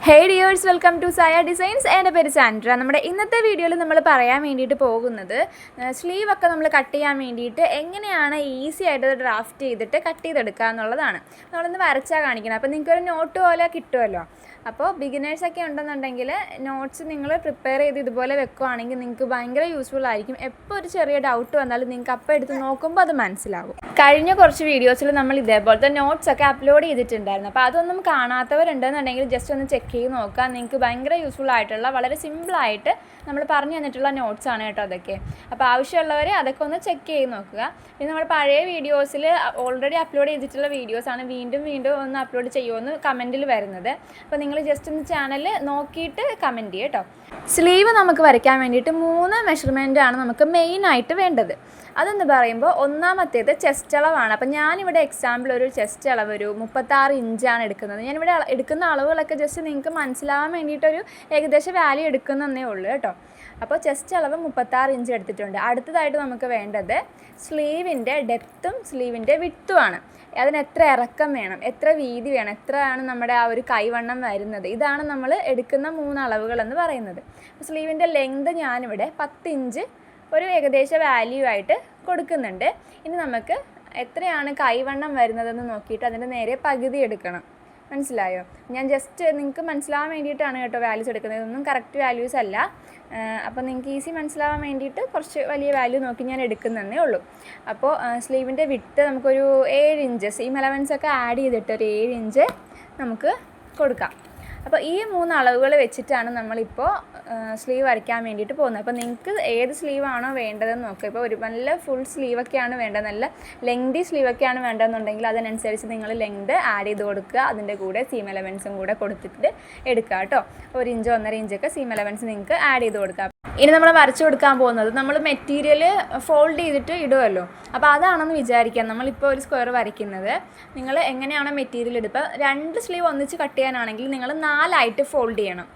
Hey dears, welcome to Saya Designs. എൻ്റെ പേര് Sandra. നമ്മുടെ ഇന്നത്തെ വീഡിയോയിൽ നമ്മൾ പറയാൻ വേണ്ടിയിട്ട് പോകുന്നത് സ്ലീവ് ഒക്കെ നമ്മൾ കട്ട് ചെയ്യാൻ വേണ്ടിയിട്ട് എങ്ങനെയാണ് ഈസി ആയിട്ട് ഡ്രാഫ്റ്റ് ചെയ്തിട്ട് കട്ട് ചെയ്തെടുക്കുക എന്നുള്ളതാണ്. നമ്മളൊന്ന് വരച്ചാൽ കാണിക്കണം. അപ്പോൾ നിങ്ങൾക്കൊരു നോട്ട് പോലെ കിട്ടുമല്ലോ. അപ്പോൾ ബിഗിനേഴ്സൊക്കെ ഉണ്ടെന്നുണ്ടെങ്കിൽ നോട്ട്സ് നിങ്ങൾ പ്രിപ്പയർ ചെയ്ത് ഇതുപോലെ വെക്കുകയാണെങ്കിൽ നിങ്ങൾക്ക് ഭയങ്കര യൂസ്ഫുൾ ആയിരിക്കും. എപ്പോൾ ഒരു ചെറിയ ഡൗട്ട് വന്നാലും നിങ്ങൾക്ക് അപ്പോൾ എടുത്ത് നോക്കുമ്പോൾ അത് മനസ്സിലാകും. കഴിഞ്ഞ കുറച്ച് വീഡിയോസിൽ നമ്മൾ ഇതേപോലത്തെ നോട്ട്സൊക്കെ അപ്ലോഡ് ചെയ്തിട്ടുണ്ടായിരുന്നു. അപ്പോൾ അതൊന്നും കാണാത്തവരുണ്ടെന്നുണ്ടെങ്കിൽ ജസ്റ്റ് ഒന്ന് ചെക്ക് ചെയ്ത് നോക്കുക. നിങ്ങൾക്ക് ഭയങ്കര യൂസ്ഫുൾ ആയിട്ടുള്ള വളരെ സിമ്പിളായിട്ട് നമ്മൾ പറഞ്ഞു തന്നിട്ടുള്ള നോട്ട്സാണ് കേട്ടോ അതൊക്കെ. അപ്പോൾ ആവശ്യമുള്ളവർ അതൊക്കെ ഒന്ന് ചെക്ക് ചെയ്ത് നോക്കുക. പിന്നെ നമ്മൾ പഴയ വീഡിയോസിൽ ഓൾറെഡി അപ്ലോഡ് ചെയ്തിട്ടുള്ള വീഡിയോസാണ് വീണ്ടും ഒന്ന് അപ്ലോഡ് ചെയ്യുമെന്ന് കമൻറ്റിൽ വരുന്നത്. അപ്പോൾ നിങ്ങൾ ജസ്റ്റ് ഒന്ന് ചാനൽ നോക്കിയിട്ട് കമൻറ്റ് ചെയ്യുക കേട്ടോ. സ്ലീവ് നമുക്ക് വരയ്ക്കാൻ വേണ്ടിയിട്ട് 3 മെഷർമെൻറ്റാണ് നമുക്ക് മെയിനായിട്ട് വേണ്ടത്. അതെന്ന് പറയുമ്പോൾ ഒന്നാമത്തേത് ചെസ്റ്റ് അളവാണ്. അപ്പോൾ ഞാനിവിടെ എക്സാമ്പിൾ ഒരു ചെസ്റ്റ് അളവ് ഒരു 36 ഇഞ്ചാണ് എടുക്കുന്നത്. ഞാനിവിടെ എടുക്കുന്ന അളവുകളൊക്കെ ജസ്റ്റ് നിങ്ങൾക്ക് മനസ്സിലാവാൻ വേണ്ടിയിട്ടൊരു ഏകദേശ വാല്യൂ എടുക്കുന്നതേ ഉള്ളൂ കേട്ടോ. അപ്പോൾ ചെസ്റ്റ് അളവ് 36 ഇഞ്ച് എടുത്തിട്ടുണ്ട്. അടുത്തതായിട്ട് നമുക്ക് വേണ്ടത് സ്ലീവിൻ്റെ ഡെപ്ത്തും സ്ലീവിൻ്റെ വിഡ്ത്തുമാണ്. അതിന് എത്ര ഇറക്കം വേണം, എത്ര വീതി വേണം, എത്രയാണ് നമ്മുടെ ആ ഒരു കൈവണ്ണം വരുന്നത്, ഇതാണ് നമ്മൾ എടുക്കുന്ന 3 അളവുകളെന്ന് പറയുന്നത്. സ്ലീവിൻ്റെ ലെങ്ത് ഞാനിവിടെ 10 ഇഞ്ച് ഒരു ഏകദേശ വാല്യൂ ആയിട്ട് കൊടുക്കുന്നുണ്ട്. ഇനി നമുക്ക് എത്രയാണ് കൈവണ്ണം വരുന്നതെന്ന് നോക്കിയിട്ട് അതിൻ്റെ നേരെ പകുതി എടുക്കണം. മനസ്സിലായോ? ഞാൻ ജസ്റ്റ് നിങ്ങൾക്ക് മനസ്സിലാവാൻ വേണ്ടിയിട്ടാണ് കേട്ടോ വാല്യൂസ് എടുക്കുന്നത്. ഇതൊന്നും കറക്റ്റ് വാല്യൂസ് അല്ല. അപ്പോൾ നിങ്ങൾക്ക് ഈസി മനസ്സിലാവാൻ വേണ്ടിയിട്ട് കുറച്ച് വലിയ വാല്യൂ നോക്കി ഞാൻ എടുക്കുന്നതേ ഉള്ളൂ. അപ്പോൾ സ്ലീവിൻ്റെ വിഡ്ത്ത് നമുക്കൊരു 7 ഇഞ്ച് സീം അലവൻസൊക്കെ ആഡ് ചെയ്തിട്ട് ഒരു 7 ഇഞ്ച് നമുക്ക് കൊടുക്കാം. അപ്പോൾ ഈ 3 അളവുകൾ വെച്ചിട്ടാണ് നമ്മളിപ്പോൾ സ്ലീവ് വരയ്ക്കാൻ വേണ്ടിയിട്ട് പോകുന്നത്. അപ്പോൾ നിങ്ങൾക്ക് ഏത് സ്ലീവാണോ വേണ്ടതെന്ന് നോക്കുക. ഇപ്പോൾ ഒരു നല്ല ഫുൾ സ്ലീവൊക്കെയാണ് വേണ്ടത്, നല്ല ലെങ്തി സ്ലീവൊക്കെയാണ് വേണ്ടതെന്നുണ്ടെങ്കിൽ അതിനനുസരിച്ച് നിങ്ങൾ ലെങ്ത് ആഡ് ചെയ്ത് കൊടുക്കുക. അതിൻ്റെ കൂടെ സീം എലവൻസും കൂടെ കൊടുത്തിട്ട് എടുക്കുക കേട്ടോ. 1 ഇഞ്ചോ 1.5 ഇഞ്ചൊക്കെ സീം എലവൻസ് നിങ്ങൾക്ക് ആഡ് ചെയ്ത് കൊടുക്കുക. ഇനി നമ്മൾ വരച്ചു കൊടുക്കാൻ പോകുന്നത് നമ്മൾ മെറ്റീരിയൽ ഫോൾഡ് ചെയ്തിട്ട് ഇടുമല്ലോ. അപ്പോൾ അതാണെന്ന് വിചാരിക്കാം. നമ്മളിപ്പോൾ ഒരു സ്ക്വയർ വരയ്ക്കുന്നത് നിങ്ങൾ എങ്ങനെയാണോ മെറ്റീരിയൽ എടുക്കുക, 2 സ്ലീവ് ഒന്നിച്ച് കട്ട് ചെയ്യാനാണെങ്കിൽ നിങ്ങൾ 4 ആയിട്ട് ഫോൾഡ് ചെയ്യണം.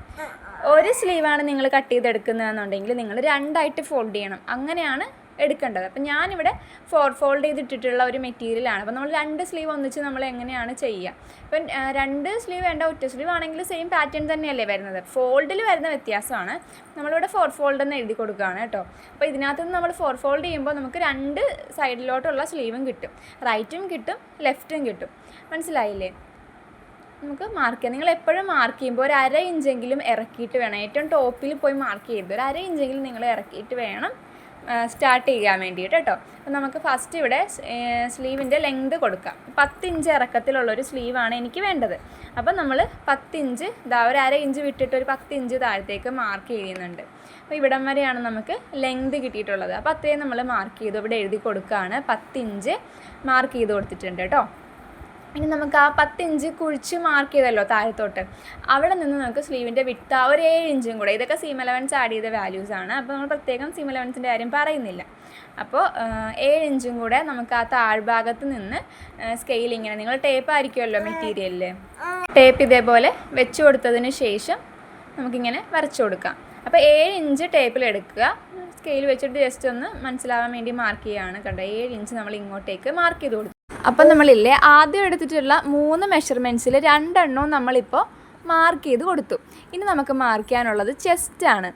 ഒരു സ്ലീവാണ് നിങ്ങൾ കട്ട് ചെയ്തെടുക്കുന്നതെന്നുണ്ടെങ്കിൽ നിങ്ങൾ 2 ആയിട്ട് ഫോൾഡ് ചെയ്യണം. അങ്ങനെയാണ് എടുക്കേണ്ടത്. അപ്പം ഞാനിവിടെ ഫോൾഡ് ചെയ്തിട്ടിട്ടുള്ള ഒരു മെറ്റീരിയലാണ്. അപ്പോൾ നമ്മൾ 2 സ്ലീവ് ഒന്നിച്ച് നമ്മൾ എങ്ങനെയാണ് ചെയ്യുക. ഇപ്പം 2 സ്ലീവ് വേണ്ട, ഒറ്റ സ്ലീവ് ആണെങ്കിൽ സെയിം പാറ്റേൺ തന്നെയല്ലേ വരുന്നത്. ഫോൾഡിൽ വരുന്ന വ്യത്യാസമാണ്. നമ്മളിവിടെ 4 ഫോൾഡ് എന്ന് എഴുതി കൊടുക്കുകയാണ് കേട്ടോ. അപ്പോൾ ഇതിനകത്ത് നിന്ന് നമ്മൾ 4 ഫോൾഡ് ചെയ്യുമ്പോൾ നമുക്ക് 2 സൈഡിലോട്ടുള്ള സ്ലീവും കിട്ടും, റൈറ്റും കിട്ടും ലെഫ്റ്റും കിട്ടും. മനസ്സിലായില്ലേ? നമുക്ക് മാർക്ക് ചെയ്യാം. നിങ്ങൾ എപ്പോഴും മാർക്ക് ചെയ്യുമ്പോൾ ഒരു 1/2 ഇഞ്ചെങ്കിലും ഇറക്കിയിട്ട് വേണം. ഏറ്റവും ടോപ്പിൽ പോയി മാർക്ക് ചെയ്ത് ഒരു 1/2 ഇഞ്ചെങ്കിലും നിങ്ങൾ ഇറക്കിയിട്ട് വേണം സ്റ്റാർട്ട് ചെയ്യാൻ വേണ്ടിയിട്ട് കേട്ടോ. അപ്പോൾ നമുക്ക് ഫസ്റ്റ് ഇവിടെ സ്ലീവിൻ്റെ ലെങ്ത് കൊടുക്കാം. 10 ഇഞ്ച് ഇറക്കത്തിലുള്ളൊരു സ്ലീവാണ് എനിക്ക് വേണ്ടത്. അപ്പം നമ്മൾ 10 ഇഞ്ച് ഒരു 1/2 ഇഞ്ച് വിട്ടിട്ട് ഒരു 10 ഇഞ്ച് താഴത്തേക്ക് മാർക്ക് ചെയ്യുന്നുണ്ട്. അപ്പോൾ ഇവിടം വരെയാണ് നമുക്ക് ലെങ്ത് കിട്ടിയിട്ടുള്ളത്. അപ്പോൾ അത്രയും നമ്മൾ മാർക്ക് ചെയ്തു. ഇവിടെ എഴുതി കൊടുക്കുകയാണ് 10 ഇഞ്ച് മാർക്ക് ചെയ്ത് കൊടുത്തിട്ടുണ്ട് കേട്ടോ. ഇനി നമുക്ക് ആ 10 ഇഞ്ച് കുഴിച്ച് മാർക്ക് ചെയ്തല്ലോ താഴത്തോട്ട്, അവിടെ നിന്ന് നമുക്ക് സ്ലീവിൻ്റെ വിഡ്ത്ത് ഒരു 7 ഇഞ്ചും കൂടെ, ഇതൊക്കെ സീം അലവൻസ് ആഡ് ചെയ്ത വാല്യൂസാണ്. അപ്പോൾ നമ്മൾ പ്രത്യേകം സീം അലവൻസിൻ്റെ കാര്യം പറയുന്നില്ല. അപ്പോൾ 7 ഇഞ്ചും കൂടെ നമുക്ക് ആ താഴ്ഭാഗത്ത് നിന്ന് സ്കെയിൽ ഇങ്ങനെ, നിങ്ങൾ ടേപ്പ് ആയിരിക്കുമല്ലോ മെറ്റീരിയലിൽ, ടേപ്പ് ഇതേപോലെ വെച്ച് കൊടുത്തതിന് ശേഷം നമുക്കിങ്ങനെ വരച്ചു കൊടുക്കാം. അപ്പോൾ 7 ഇഞ്ച് ടേപ്പിലെടുക്കുക. സ്കെയിൽ വെച്ചിട്ട് ജസ്റ്റ് ഒന്ന് മനസ്സിലാവാൻ വേണ്ടി മാർക്ക് ചെയ്യുകയാണ് കണ്ടോ. 7 ഇഞ്ച് നമ്മൾ ഇങ്ങോട്ടേക്ക് മാർക്ക് ചെയ്ത് കൊടുക്കും. അപ്പം നമ്മളില്ലേ ആദ്യം എടുത്തിട്ടുള്ള 3 മെഷർമെൻറ്റ്സിൽ 2 എണ്ണവും നമ്മളിപ്പോൾ മാർക്ക് ചെയ്ത് കൊടുത്തു. ഇനി നമുക്ക് മാർക്ക് ചെയ്യാനുള്ളത് ചെസ്റ്റാണ്.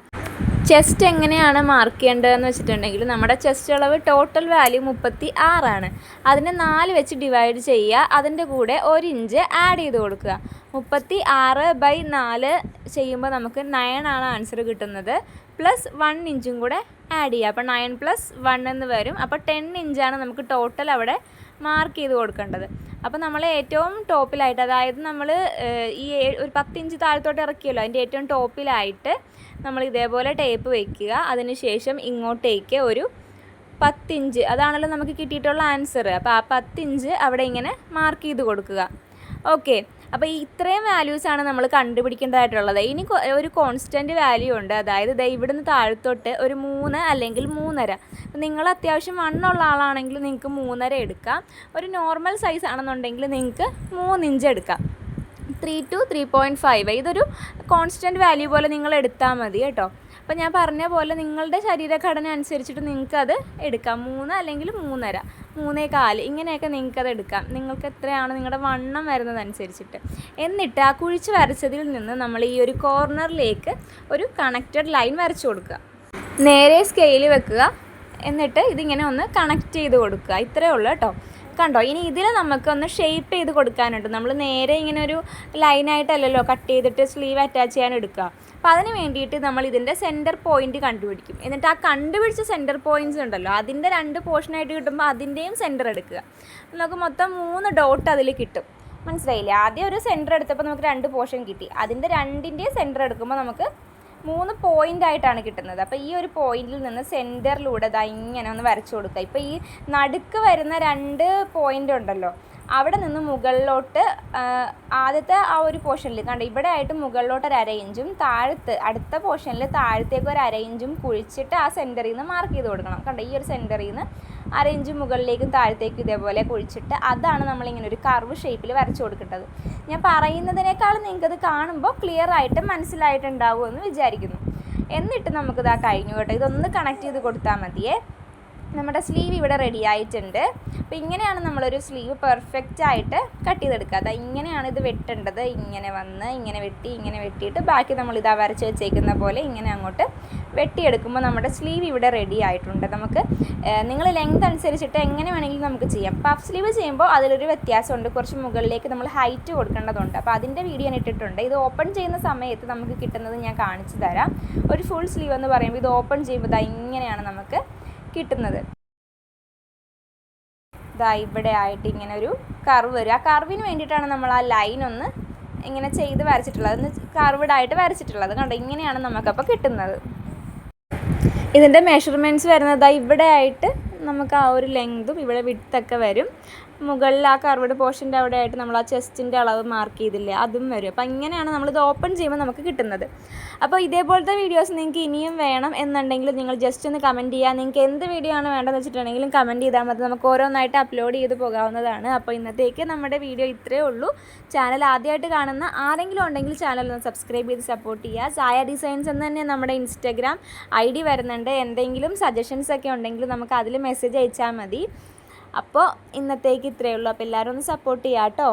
ചെസ്റ്റ് എങ്ങനെയാണ് മാർക്ക് ചെയ്യേണ്ടതെന്ന് വെച്ചിട്ടുണ്ടെങ്കിൽ നമ്മുടെ ചെസ്റ്റ് അളവ് ടോട്ടൽ വാല്യൂ 36 ആണ്. അതിനെ 4 വെച്ച് ഡിവൈഡ് ചെയ്യുക. അതിൻ്റെ കൂടെ 1 ഇഞ്ച് ആഡ് ചെയ്ത് കൊടുക്കുക. 36/4 ചെയ്യുമ്പോൾ നമുക്ക് 9 ആണ് ആൻസർ കിട്ടുന്നത്. പ്ലസ് 1 ഇഞ്ചും കൂടെ ആഡ് ചെയ്യുക. അപ്പോൾ 9 + 1 എന്ന് വരും. അപ്പോൾ 10 ഇഞ്ചാണ് നമുക്ക് ടോട്ടൽ അവിടെ മാർക്ക് ചെയ്ത് കൊടുക്കേണ്ടത്. അപ്പോൾ നമ്മൾ ഏറ്റവും ടോപ്പിലായിട്ട്, അതായത് നമ്മൾ ഈ ഒരു 10 ഇഞ്ച് താഴത്തോട്ട് ഇറക്കിയല്ലോ, അതിൻ്റെ ഏറ്റവും ടോപ്പിലായിട്ട് നമ്മൾ ഇതേപോലെ ടേപ്പ് വയ്ക്കുക. അതിനുശേഷം ഇങ്ങോട്ടേക്ക് ഒരു 10 ഇഞ്ച്, അതാണല്ലോ നമുക്ക് കിട്ടിയിട്ടുള്ള ആൻസർ. അപ്പോൾ ആ 10 ഇഞ്ച് അവിടെ ഇങ്ങനെ മാർക്ക് ചെയ്ത് കൊടുക്കുക. ഓക്കെ. അപ്പോൾ ഇത്രയും വാല്യൂസാണ് നമ്മൾ കണ്ടുപിടിക്കേണ്ടതായിട്ടുള്ളത്. ഇനി ഒരു കോൺസ്റ്റൻറ്റ് വാല്യൂ ഉണ്ട്. അതായത് ഇവിടുന്ന് താഴത്തോട്ട് ഒരു 3 അല്ലെങ്കിൽ 3.5. നിങ്ങൾ അത്യാവശ്യം വണ്ണുള്ള ആളാണെങ്കിൽ നിങ്ങൾക്ക് 3.5 എടുക്കാം. ഒരു നോർമൽ സൈസ് ആണെന്നുണ്ടെങ്കിൽ നിങ്ങൾക്ക് 3 ഇഞ്ച് എടുക്കാം. 3 to 3.5. ഇതൊരു കോൺസ്റ്റൻറ്റ് വാല്യൂ പോലെ നിങ്ങൾ എടുത്താൽ മതി കേട്ടോ. അപ്പോൾ ഞാൻ പറഞ്ഞ പോലെ നിങ്ങളുടെ ശരീരഘടന അനുസരിച്ചിട്ട് നിങ്ങൾക്കത് എടുക്കാം. 3 അല്ലെങ്കിൽ 3.5, 3.4 ഇങ്ങനെയൊക്കെ നിങ്ങൾക്കത് എടുക്കാം. നിങ്ങൾക്ക് എത്രയാണ് നിങ്ങളുടെ വണ്ണം വരുന്നതനുസരിച്ചിട്ട്. എന്നിട്ട് ആ കുഴിച്ച് വരച്ചതിൽ നിന്ന് നമ്മൾ ഈ ഒരു കോർണറിലേക്ക് ഒരു കണക്റ്റഡ് ലൈൻ വരച്ചു കൊടുക്കുക. നേരെ സ്കെയിൽ വെക്കുക. എന്നിട്ട് ഇതിങ്ങനെ ഒന്ന് കണക്ട് ചെയ്ത് കൊടുക്കുക. ഇത്രയേ ഉള്ളൂ കേട്ടോ. കണ്ടോ, ഇനി ഇതിൽ നമുക്കൊന്ന് ഷേപ്പ് ചെയ്ത് കൊടുക്കാനുണ്ട്. നമ്മൾ നേരെ ഇങ്ങനെ ഒരു ലൈനായിട്ടല്ലല്ലോ കട്ട് ചെയ്തിട്ട് സ്ലീവ് അറ്റാച്ച് ചെയ്യാൻ എടുക്കുക. അപ്പോൾ അതിന് വേണ്ടിയിട്ട് നമ്മൾ ഇതിൻ്റെ സെൻറ്റർ പോയിൻറ്റ് കണ്ടുപിടിക്കും. എന്നിട്ട് ആ കണ്ടുപിടിച്ച സെൻറ്റർ പോയിൻറ്റ്സ് ഉണ്ടല്ലോ, അതിൻ്റെ 2 പോർഷനായിട്ട് കിട്ടുമ്പോൾ അതിൻ്റെയും സെൻറ്റർ എടുക്കുക. നമുക്ക് മൊത്തം 3 ഡോട്ട് അതിൽ കിട്ടും. മനസ്സിലായില്ലേ? ആദ്യം ഒരു സെൻറ്റർ എടുത്തപ്പോൾ നമുക്ക് 2 പോർഷൻ കിട്ടി. അതിൻ്റെ 2ൻ്റെയും സെൻറ്റർ എടുക്കുമ്പോൾ നമുക്ക് 3 പോയിൻ്റായിട്ടാണ് കിട്ടുന്നത്. അപ്പോൾ ഈ ഒരു പോയിന്റിൽ നിന്ന് സെൻറ്ററിലൂടെ ഇങ്ങനെ ഒന്ന് വരച്ചു കൊടുക്കുക. ഇപ്പോൾ ഈ നടുക്ക് വരുന്ന 2 പോയിൻ്റ് ഉണ്ടല്ലോ, അവിടെ നിന്ന് മുകളിലോട്ട് ആദ്യത്തെ ആ ഒരു പോർഷനിൽ കണ്ട ഇവിടെ ആയിട്ട് മുകളിലോട്ട് ഒരു 1/2 ഇഞ്ചും അടുത്ത പോർഷനിൽ താഴത്തേക്ക് ഒരു 1/2 ഇഞ്ചും കുഴിച്ചിട്ട് ആ സെൻറ്ററിൽ നിന്ന് മാർക്ക് ചെയ്ത് കൊടുക്കണം. കണ്ട ഈ ഒരു സെൻറ്ററിൽ നിന്ന് 1/2 ഇഞ്ച് മുകളിലേക്കും താഴത്തേക്കും ഇതേപോലെ കുഴിച്ചിട്ട് അതാണ് നമ്മളിങ്ങനെ ഒരു കർവ് ഷേപ്പിൽ വരച്ചു കൊടുക്കേണ്ടത്. ഞാൻ പറയുന്നതിനേക്കാൾ നിങ്ങൾക്കത് കാണുമ്പോൾ ക്ലിയർ ആയിട്ട് മനസ്സിലായിട്ടുണ്ടാവുമെന്ന് വിചാരിക്കുന്നു. എന്നിട്ട് നമുക്കിത് കഴിഞ്ഞു കേട്ടോ. ഇതൊന്ന് കണക്ട് ചെയ്ത് കൊടുത്താൽ മതിയേ. നമ്മുടെ സ്ലീവ് ഇവിടെ റെഡി ആയിട്ടുണ്ട്. അപ്പോൾ ഇങ്ങനെയാണ് നമ്മളൊരു സ്ലീവ് പെർഫെക്റ്റ് ആയിട്ട് കട്ട് ചെയ്തെടുക്കുക. അതാ ഇങ്ങനെയാണ് ഇത് വെട്ടേണ്ടത്. ഇങ്ങനെ വന്ന് ഇങ്ങനെ വെട്ടിയിട്ട് ബാക്കി നമ്മളിതാ വരച്ച് വെച്ചേക്കുന്ന പോലെ ഇങ്ങനെ അങ്ങോട്ട് വെട്ടിയെടുക്കുമ്പോൾ നമ്മുടെ സ്ലീവ് ഇവിടെ റെഡി ആയിട്ടുണ്ട്. നമുക്ക് നിങ്ങൾ ലെങ്ത് അനുസരിച്ചിട്ട് എങ്ങനെ വേണമെങ്കിലും നമുക്ക് ചെയ്യാം. പഫ് സ്ലീവ് ചെയ്യുമ്പോൾ അതിലൊരു വ്യത്യാസമുണ്ട്. കുറച്ച് മുകളിലേക്ക് നമ്മൾ ഹൈറ്റ് കൊടുക്കേണ്ടതുണ്ട്. അപ്പോൾ അതിൻ്റെ വീഡിയോ ഞാൻ ഇട്ടിട്ടുണ്ട്. ഇത് ഓപ്പൺ ചെയ്യുന്ന സമയത്ത് നമുക്ക് കിട്ടുന്നത് ഞാൻ കാണിച്ചു തരാം. ഒരു ഫുൾ സ്ലീവ് എന്ന് പറയുമ്പോൾ ഇത് ഓപ്പൺ ചെയ്യുമ്പോൾ ഇങ്ങനെയാണ് നമുക്ക് കിട്ടുന്നത്. ഇവിടെ ആയിട്ട് ഇങ്ങനെ ഒരു കർവ് വരും. ആ കർവിന് വേണ്ടിയിട്ടാണ് നമ്മൾ ആ ലൈൻ ഒന്ന് ഇങ്ങനെ ചെയ്ത് വരച്ചിട്ടുള്ളത്, ഒന്ന് കർവ്ഡായിട്ട് വരച്ചിട്ടുള്ളത്. കണ്ടോ, ഇങ്ങനെയാണ് നമുക്കപ്പോൾ കിട്ടുന്നത്. ഇതിൻ്റെ മെഷർമെൻറ്റ്സ് വരുന്നത് ഇവിടെ ആയിട്ട് നമുക്ക് ആ ഒരു ലെങ്തും ഇവിടെ വിഡ്ത്തൊക്കെ വരും. മുകളിൽ ആ കർവ്ഡ് പോർഷൻ്റെ അവിടെ ആയിട്ട് നമ്മൾ ആ ചെസ്റ്റിൻ്റെ അളവ് മാർക്ക് ചെയ്തില്ലേ, അതും വരും. അപ്പോൾ ഇങ്ങനെയാണ് നമ്മളിത് ഓപ്പൺ ചെയ്യുമ്പോൾ നമുക്ക് കിട്ടുന്നത്. അപ്പോൾ ഇതേപോലത്തെ വീഡിയോസ് നിങ്ങൾക്ക് ഇനിയും വേണം എന്നുണ്ടെങ്കിൽ നിങ്ങൾ ജസ്റ്റ് ഒന്ന് കമൻറ്റ് ചെയ്യുക. നിങ്ങൾക്ക് എന്ത് വീഡിയോ ആണ് വേണ്ടതെന്ന് വെച്ചിട്ടുണ്ടെങ്കിലും കമൻറ്റ് ചെയ്താൽ മതി. നമുക്ക് ഓരോന്നായിട്ട് അപ്ലോഡ് ചെയ്ത് പോകാവുന്നതാണ്. അപ്പോൾ ഇന്നത്തേക്ക് നമ്മുടെ വീഡിയോ ഇത്രയേ ഉള്ളൂ. ചാനൽ ആദ്യമായിട്ട് കാണുന്ന ആരെങ്കിലും ഉണ്ടെങ്കിൽ ചാനൽ ഒന്ന് സബ്സ്ക്രൈബ് ചെയ്ത് സപ്പോർട്ട് ചെയ്യുക. സായ ഡിസൈൻസ് എന്ന് തന്നെ നമ്മുടെ ഇൻസ്റ്റഗ്രാം ID വരുന്നുണ്ട്. എന്തെങ്കിലും സജഷൻസ് ഒക്കെ ഉണ്ടെങ്കിൽ നമുക്ക് അതിൽ മെസ്സേജ് അയച്ചാൽ മതി. അപ്പോൾ ഇന്നത്തേക്ക് ഇത്രയേ ഉള്ളൂ. അപ്പോൾ എല്ലാവരും ഒന്ന് സപ്പോർട്ട് ചെയ്യാം കേട്ടോ.